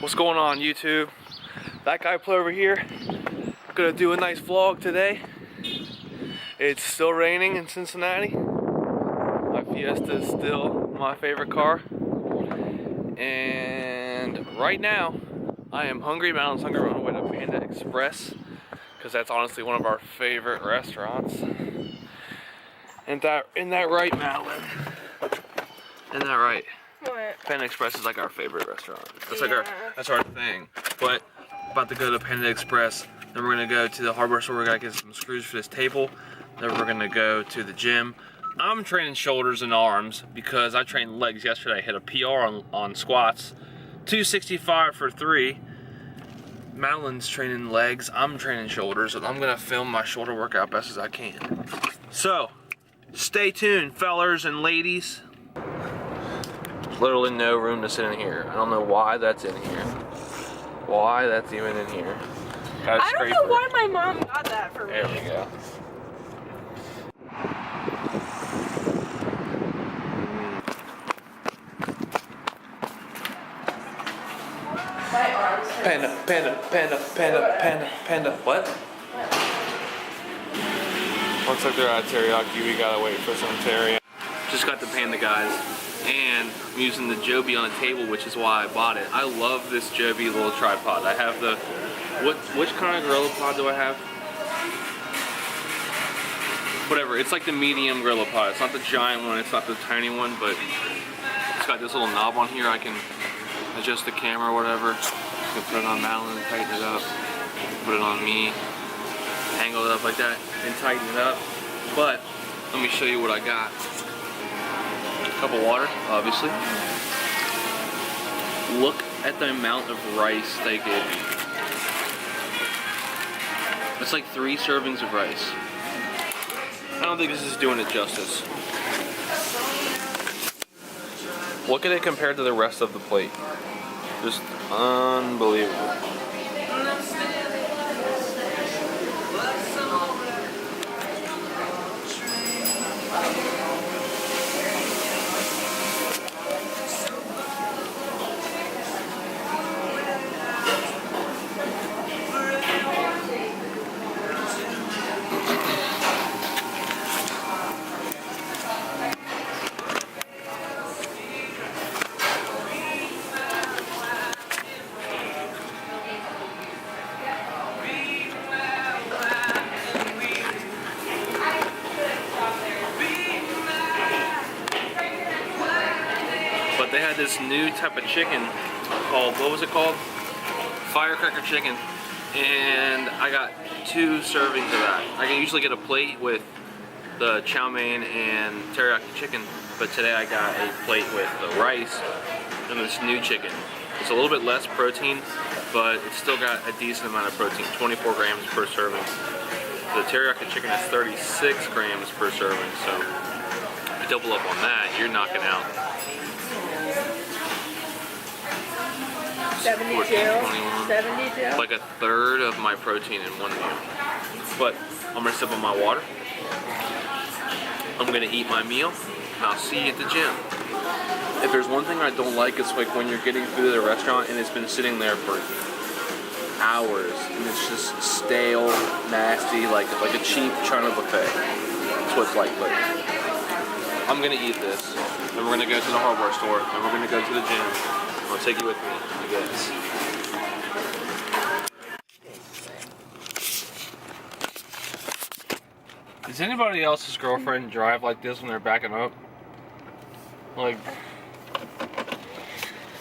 What's going on, YouTube? That guy put over here. Gonna do a nice vlog today. It's still raining in Cincinnati. My Fiesta is still my favorite car. And right now, I am hungry. Madeleine's hungry. We're on the way to Panda Express because that's honestly one of our favorite restaurants. Isn't that right, Madeleine? Isn't that right? What? Panda Express is like our favorite restaurant. That's like that's our thing. But about to go to Panda Express. Then we're gonna go to the hardware store. We're gonna get some screws for this table. Then we're gonna go to the gym. I'm training shoulders and arms because I trained legs yesterday. I hit a PR on squats, 265 for 3. Madeleine's training legs. I'm training shoulders, and I'm gonna film my shoulder workout best as I can. So, stay tuned, fellers and ladies. There's literally no room to sit in here. I don't know why that's in here. Why that's even in here. I don't know why my mom got that for me. There we go. My arms hurt. Panda. What? Looks like they're out of teriyaki. We gotta wait for some teriyaki. Just got the Panda, guys, and I'm using the Joby on the table, which is why I bought it. I love this Joby little tripod. I have the which kind of Gorilla Pod do I have? Whatever. It's like the medium Gorilla Pod. It's not the giant one. It's not the tiny one, but it's got this little knob on here. I can adjust the camera or whatever. I can put it on Madeleine and tighten it up. Put it on me, angle it up like that, and tighten it up. But let me show you what I got. A cup of water, obviously. Look at the amount of rice they gave me. It's like 3 servings of rice. I don't think this is doing it justice. Look at it compared to the rest of the plate. Just unbelievable. But they had this new type of chicken called, what was it called? Firecracker chicken. And I got 2 servings of that. I can usually get a plate with the chow mein and teriyaki chicken, but today I got a plate with the rice and this new chicken. It's a little bit less protein, but it's still got a decent amount of protein, 24 grams per serving. The teriyaki chicken is 36 grams per serving, so if you double up on that, you're knocking out 72. 72. like a third of my protein in one meal. But I'm gonna sip on my water. I'm gonna eat my meal, and I'll see you at the gym. If there's one thing I don't like, it's like when you're getting food at a restaurant and it's been sitting there for hours and it's just stale, nasty, like a cheap China buffet. That's what it's like. But I'm gonna eat this, then we're gonna go to the hardware store, and we're gonna go to the gym. I'll take you with me, I guess. Does anybody else's girlfriend drive like this when they're backing up? Like,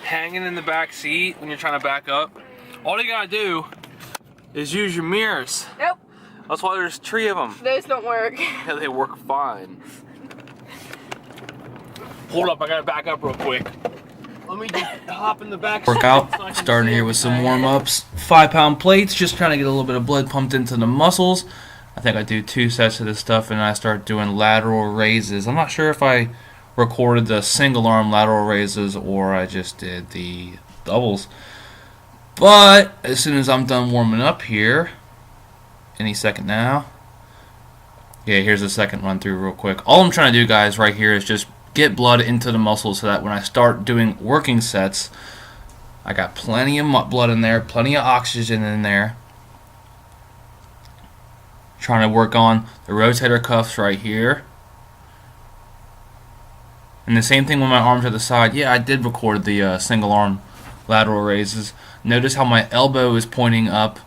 hanging in the back seat when you're trying to back up? All you gotta do is use your mirrors. Nope. That's why there's 3 of them. Those don't work. Yeah, they work fine. Hold up, I gotta back up real quick. Let me just hop in the back. Workout, starting here with some warm-ups. 5-pound plates, just trying to get a little bit of blood pumped into the muscles. I think I do 2 sets of this stuff, and I start doing lateral raises. I'm not sure if I recorded the single arm lateral raises or I just did the doubles. But as soon as I'm done warming up here, any second now. Yeah, here's the second run through real quick. All I'm trying to do, guys, right here is just get blood into the muscles so that when I start doing working sets, I got plenty of blood in there, plenty of oxygen in there. Trying to work on the rotator cuffs right here. And the same thing with my arms to the side. Yeah, I did record the single arm lateral raises. Notice how my elbow is pointing up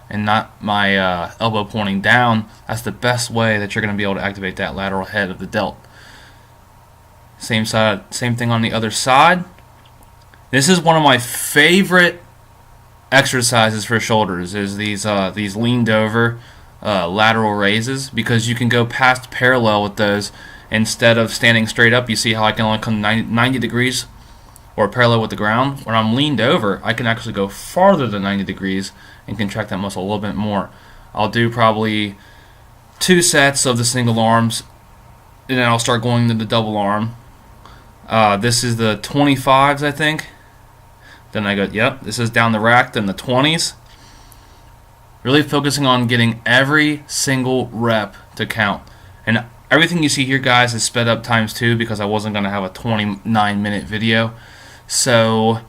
and not my elbow pointing down. That's the best way that you're going to be able to activate that lateral head of the delt. Same thing on the other side. This is one of my favorite exercises for shoulders, is these leaned over lateral raises, because you can go past parallel with those. Instead of standing straight up, you see how I can only come 90 degrees or parallel with the ground. When I'm leaned over, I can actually go farther than 90 degrees and contract that muscle a little bit more. I'll do probably 2 sets of the single arms, and then I'll start going to the double arm. This is the 25s, I think. Then I go, yep, this is down the rack, then the 20s. Really focusing on getting every single rep to count. And everything you see here, guys, is sped up ×2 because I wasn't going to have a 29-minute video. So,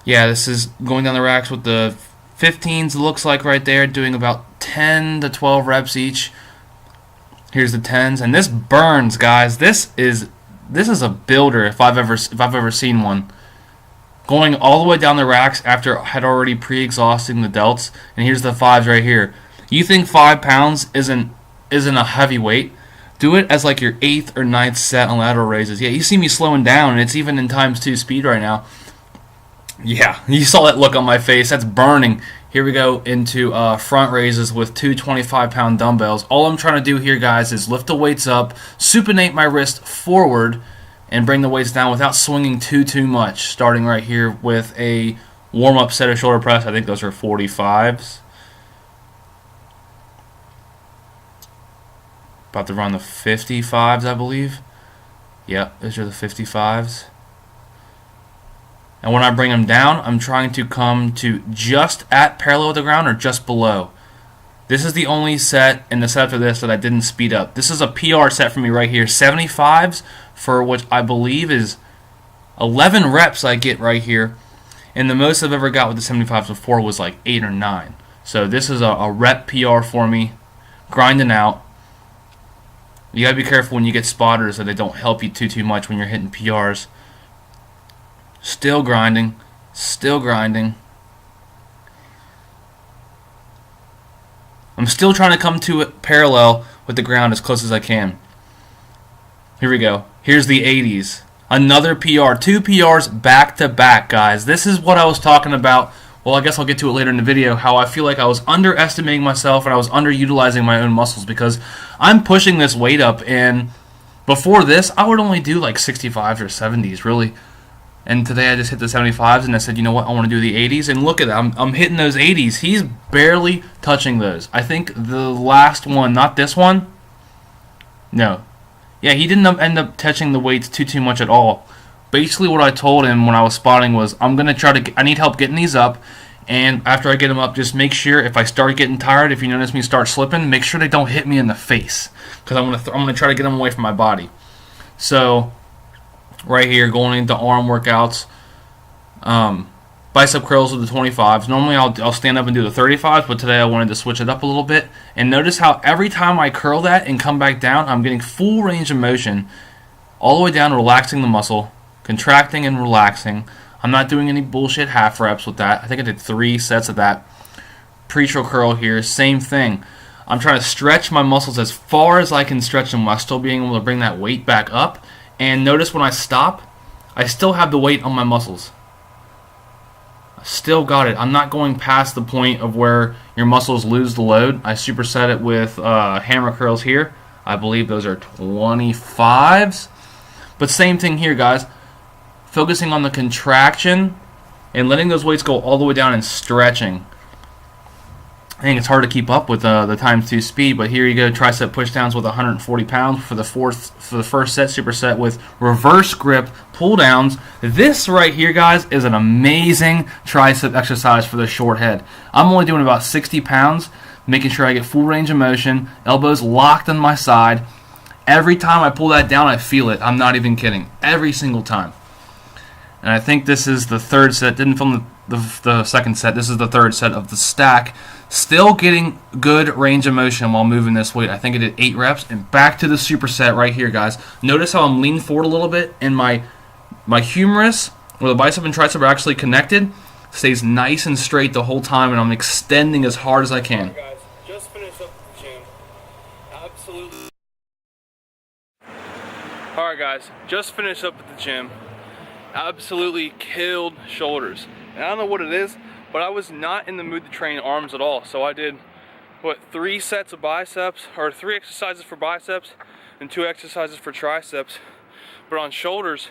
yeah, this is going down the racks with the 15s, it looks like right there, doing about 10 to 12 reps each. Here's the 10s, and this burns, guys. This is a builder if I've ever seen one. Going all the way down the racks after I had already pre-exhausting the delts, and here's the 5s right here. You think 5 pounds isn't a heavy weight? Do it as like your 8th or 9th set on lateral raises. Yeah, you see me slowing down, and it's even in ×2 speed right now. Yeah, you saw that look on my face. That's burning. Here we go into front raises with 2 25-pound dumbbells. All I'm trying to do here, guys, is lift the weights up, supinate my wrist forward, and bring the weights down without swinging too much. Starting right here with a warm-up set of shoulder press. I think those are 45s. About to run the 55s, I believe. Yep, those are the 55s. And when I bring them down, I'm trying to come to just at parallel with the ground or just below. This is the only set in the set after this that I didn't speed up. This is a PR set for me right here. 75s for which I believe is 11 reps I get right here. And the most I've ever got with the 75s before was like 8 or 9. So this is a rep PR for me. Grinding out. You gotta be careful when you get spotters that they don't help you too much when you're hitting PRs. Still grinding. Still grinding. I'm still trying to come to it parallel with the ground as close as I can. Here we go. Here's the 80s. Another PR. 2 PRs back to back, guys. This is what I was talking about. Well, I guess I'll get to it later in the video, how I feel like I was underestimating myself and I was underutilizing my own muscles because I'm pushing this weight up, and before this, I would only do like 65s or 70s, really. And today I just hit the 75s, and I said, you know what, I want to do the 80s, and look at that, I'm hitting those 80s. He's barely touching those. I think the last one, not this one, no. Yeah, he didn't end up touching the weights too much at all. Basically what I told him when I was spotting was, I need help getting these up, and after I get them up, just make sure if I start getting tired, if you notice me start slipping, make sure they don't hit me in the face, because I'm gonna try to get them away from my body. So right here, going into arm workouts, bicep curls with the 25s. Normally I'll stand up and do the 35s, but today I wanted to switch it up a little bit. And notice how every time I curl that and come back down, I'm getting full range of motion all the way down, relaxing the muscle, contracting and relaxing. I'm not doing any bullshit half reps with that. I think I did 3 sets of that. Preacher curl here, same thing. I'm trying to stretch my muscles as far as I can stretch them while still being able to bring that weight back up. And notice when I stop, I still have the weight on my muscles. I still got it. I'm not going past the point of where your muscles lose the load. I superset it with hammer curls here. I believe those are 25s. But same thing here, guys. Focusing on the contraction and letting those weights go all the way down and stretching. I think it's hard to keep up with the ×2 speed, but here you go, tricep pushdowns with 140 pounds for the first set, superset with reverse grip pull downs. This right here, guys, is an amazing tricep exercise for the short head. I'm only doing about 60 pounds, making sure I get full range of motion, elbows locked on my side. Every time I pull that down, I feel it. I'm not even kidding. Every single time. And I think this is the 3rd set. Didn't film the second set. This is the third set of the stack. Still getting good range of motion while moving this weight. I think I did 8 reps. And back to the superset right here, guys. Notice how I'm leaning forward a little bit, and my humerus, where the bicep and tricep are actually connected, stays nice and straight the whole time, and I'm extending as hard as I can. Guys, just finished up at the gym. Absolutely. Alright guys, just finished up at the gym. Absolutely killed shoulders. And I don't know what it is, but I was not in the mood to train arms at all. So I did, 3 sets of biceps, or 3 exercises for biceps and 2 exercises for triceps. But on shoulders,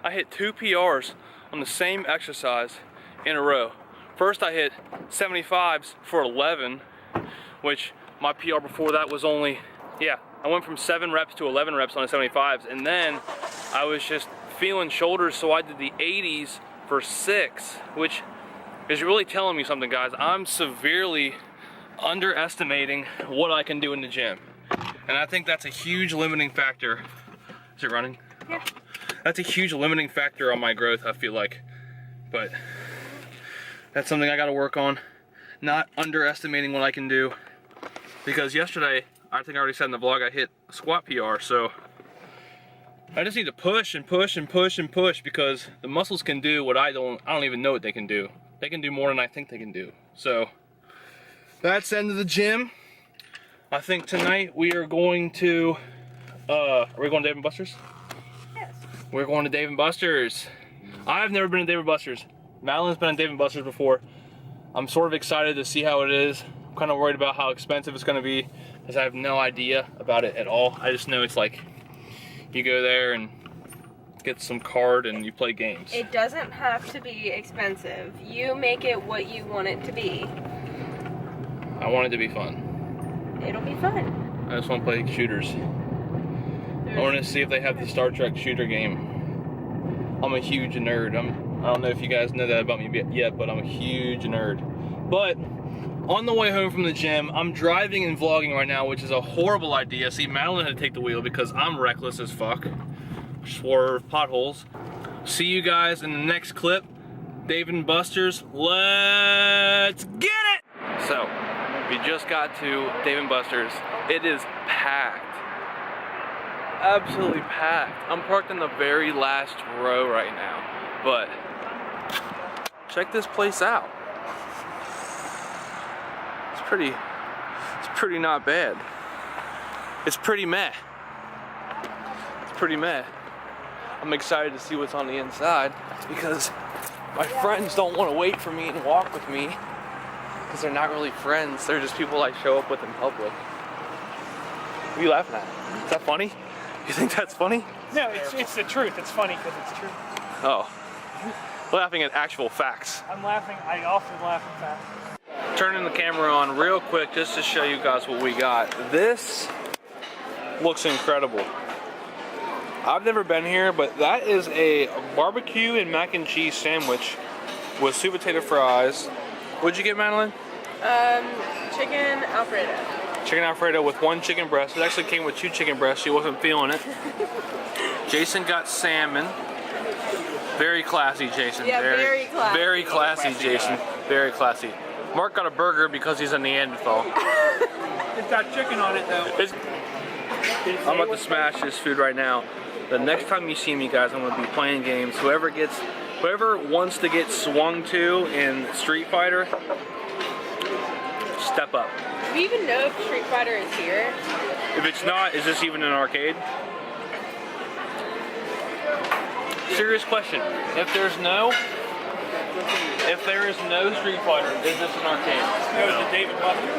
I hit 2 PRs on the same exercise in a row. First I hit 75s for 11, which my PR before that was only, I went from 7 reps to 11 reps on the 75s, and then I was just feeling shoulders, so I did the 80s for 6, which is really telling me something, guys. I'm severely underestimating what I can do in the gym, and I think that's a huge limiting factor. Is it running? Yeah. That's a huge limiting factor on my growth, I feel like, but that's something I gotta work on, not underestimating what I can do, because yesterday, I think I already said in the vlog, I hit a squat PR, so I just need to push and push and push and push, because the muscles can do what I don't even know what they can do. They can do more than I think they can do. So that's the end of the gym. I think tonight we are going to, are we going to Dave & Buster's? Yes. We're going to Dave & Buster's. I've never been to Dave & Buster's. Madeline's been to Dave & Buster's before. I'm sort of excited to see how it is. I'm kind of worried about how expensive it's going to be, because I have no idea about it at all. I just know it's like you go there and get some card and you play games. It doesn't have to be expensive. You make it what you want it to be. I want it to be fun. It'll be fun. I just want to play shooters. I want to see if they have the Star Trek shooter game. I'm a huge nerd. I don't know if you guys know that about me yet, but I'm a huge nerd. But on the way home from the gym, I'm driving and vlogging right now, which is a horrible idea. See, Madeline had to take the wheel because I'm reckless as fuck. Swerve, potholes. See you guys in the next clip. Dave & Buster's, let's get it! So, we just got to Dave & Buster's. It is packed. Absolutely packed. I'm parked in the very last row right now, but check this place out. It's pretty not bad. It's pretty meh. It's pretty meh. I'm excited to see what's on the inside, because my friends don't want to wait for me and walk with me, because they're not really friends. They're just people I show up with in public. What are you laughing at? Is that funny? You think that's funny? No, it's the truth. It's funny because it's true. Oh. Laughing at actual facts. I'm laughing. I often laugh at facts. Turning the camera on real quick just to show you guys what we got. This looks incredible. I've never been here, but that is a barbecue and mac and cheese sandwich with sweet potato fries. What'd you get, Madeline? Chicken Alfredo. Chicken Alfredo with 1 chicken breast. It actually came with 2 chicken breasts. She wasn't feeling it. Jason got salmon. Very classy, Jason. Yeah, very classy. Very classy, Jason. Very classy. Mark got a burger because he's a Neanderthal. It's got chicken on it though. I'm about to smash this food right now. The next time you see me, guys, I'm going to be playing games. Whoever wants to get swung to in Street Fighter, step up. Do we even know if Street Fighter is here? If it's not, is this even an arcade? Serious question. If there is no Street Fighter, is this an arcade? No, it's a Dave & Buster's.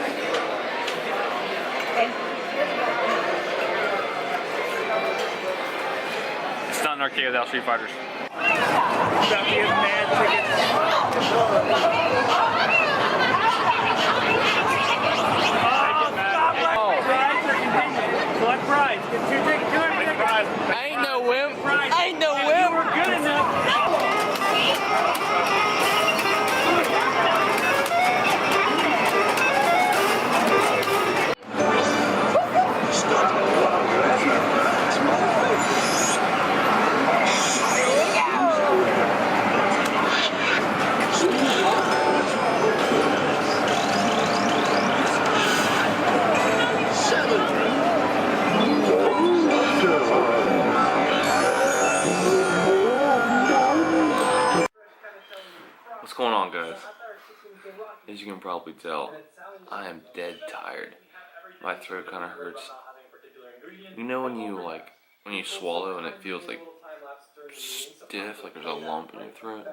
It's not an arcade without Street Fighters. About being mad Collect prize. Get 2 tickets. I ain't no wimp. I ain't no You wimp. were good enough. What's going on, guys? As you can probably tell, I am dead tired. My throat kind of hurts. You know when you swallow and it feels like stiff, like there's a lump in your throat,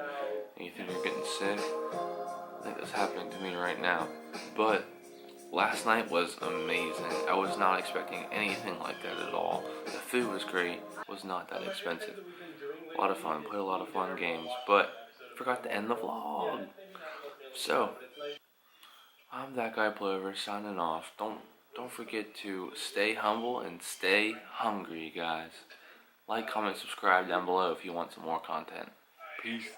and you think you're getting sick? I think that's happening to me right now. But last night was amazing. I was not expecting anything like that at all. The food was great. It was not that expensive. A lot of fun. Played a lot of fun games. But forgot to end the vlog. So I'm that guy Plover signing off. Don't forget to stay humble and stay hungry, guys. Like, comment, subscribe down below if you want some more content. Peace.